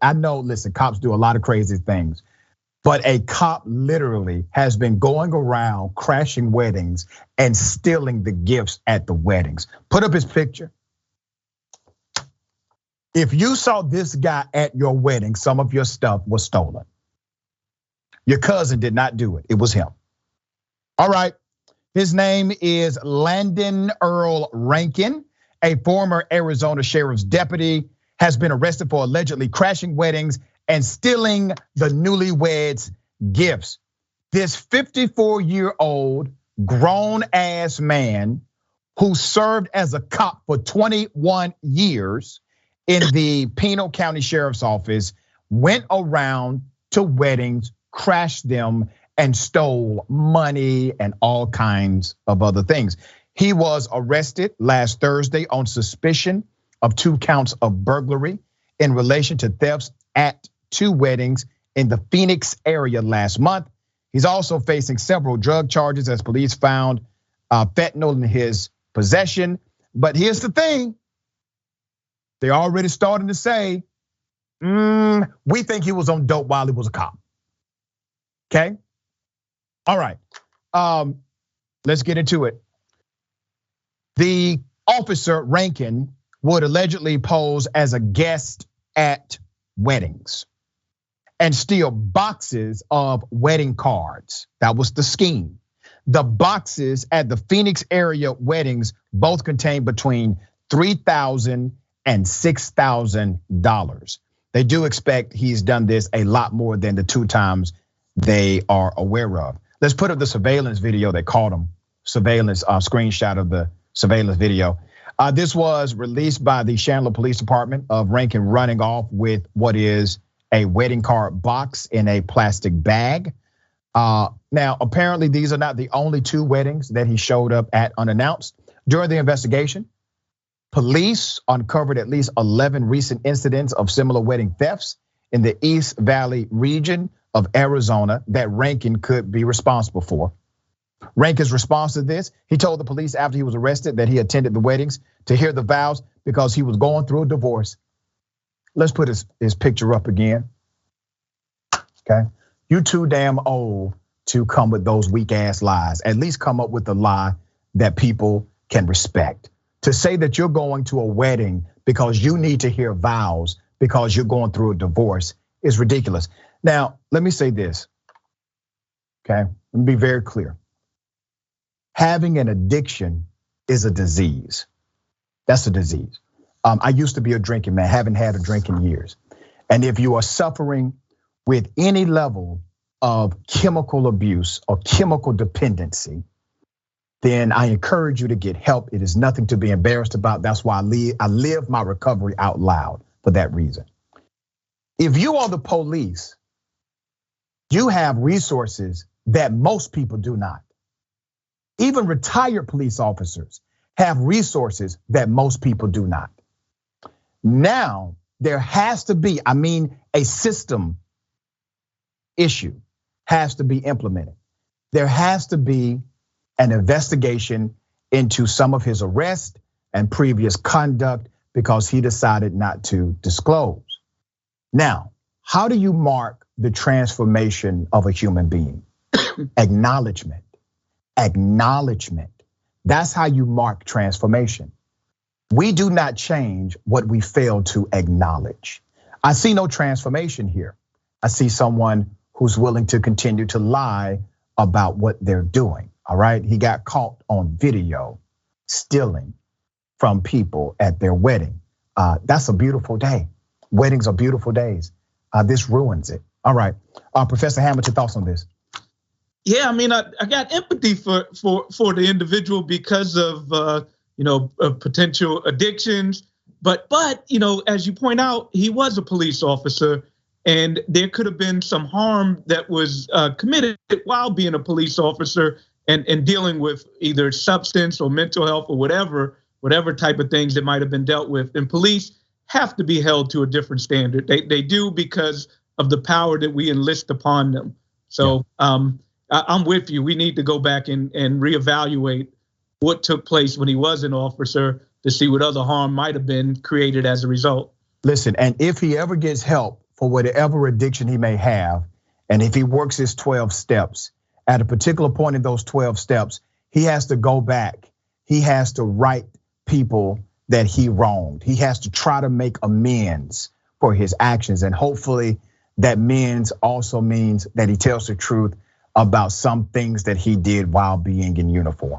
I know, listen, cops do a lot of crazy things, but a cop literally has been going around crashing weddings and stealing the gifts at the weddings. Put up his picture. If you saw this guy at your wedding, some of your stuff was stolen. Your cousin did not do it, it was him. All right, his name is Landon Earl Rankin, a former Arizona sheriff's deputy, has been arrested for allegedly crashing weddings and stealing the newlyweds' gifts. This 54-year-old grown ass man who served as a cop for 21 years in the Pinal County Sheriff's Office went around to weddings, crashed them, and stole money and all kinds of other things. He was arrested last Thursday on suspicion of 2 counts of burglary in relation to thefts at 2 weddings in the Phoenix area last month. He's also facing several drug charges as police found fentanyl in his possession. But here's the thing, they're already starting to say, we think he was on dope while he was a cop. Okay, all right, let's get into it. The officer, Rankin, would allegedly pose as a guest at weddings and steal boxes of wedding cards. That was the scheme. The boxes at the Phoenix area weddings both contain between $3,000 and $6,000. They do expect he's done this a lot more than the 2 times they are aware of. Let's put up the surveillance video. They called him surveillance, screenshot of the surveillance video. This was released by the Chandler Police Department of Rankin running off with what is a wedding card box in a plastic bag. Now, apparently these are not the only 2 weddings that he showed up at unannounced. During the investigation, police uncovered at least 11 recent incidents of similar wedding thefts in the East Valley region of Arizona that Rankin could be responsible for. Rankin's response to this, he told the police after he was arrested that he attended the weddings to hear the vows because he was going through a divorce. Let's put his picture up again. Okay, you too damn old to come with those weak ass lies. At least come up with a lie that people can respect. To say that you're going to a wedding because you need to hear vows because you're going through a divorce is ridiculous. Now, let me say this, okay? Let me be very clear. Having an addiction is a disease. That's a disease. I used to be a drinking man, haven't had a drink in years. And if you are suffering with any level of chemical abuse or chemical dependency, then I encourage you to get help. It is nothing to be embarrassed about. That's why I live my recovery out loud for that reason. If you are the police, you have resources that most people do not. Even retired police officers have resources that most people do not. Now, there has to be, a system issue has to be implemented. There has to be an investigation into some of his arrest and previous conduct because he decided not to disclose. Now, how do you mark the transformation of a human being? Acknowledgement. That's how you mark transformation. We do not change what we fail to acknowledge. I see no transformation here. I see someone who's willing to continue to lie about what they're doing, all right? He got caught on video stealing from people at their wedding. That's a beautiful day. Weddings are beautiful days. This ruins it. All right, Professor Hammond, your thoughts on this? Yeah, I got empathy for the individual because of potential addictions, but as you point out, he was a police officer, and there could have been some harm that was committed while being a police officer and dealing with either substance or mental health or whatever type of things that might have been dealt with. And police have to be held to a different standard. They do because of the power that we enlist upon them. So I'm with you. We need to go back and reevaluate what took place when he was an officer to see what other harm might have been created as a result. Listen, and if he ever gets help for whatever addiction he may have. And if he works his 12 steps, at a particular point in those 12 steps, he has to go back. He has to right people that he wronged. He has to try to make amends for his actions. And hopefully that amends also means that he tells the truth about some things that he did while being in uniform.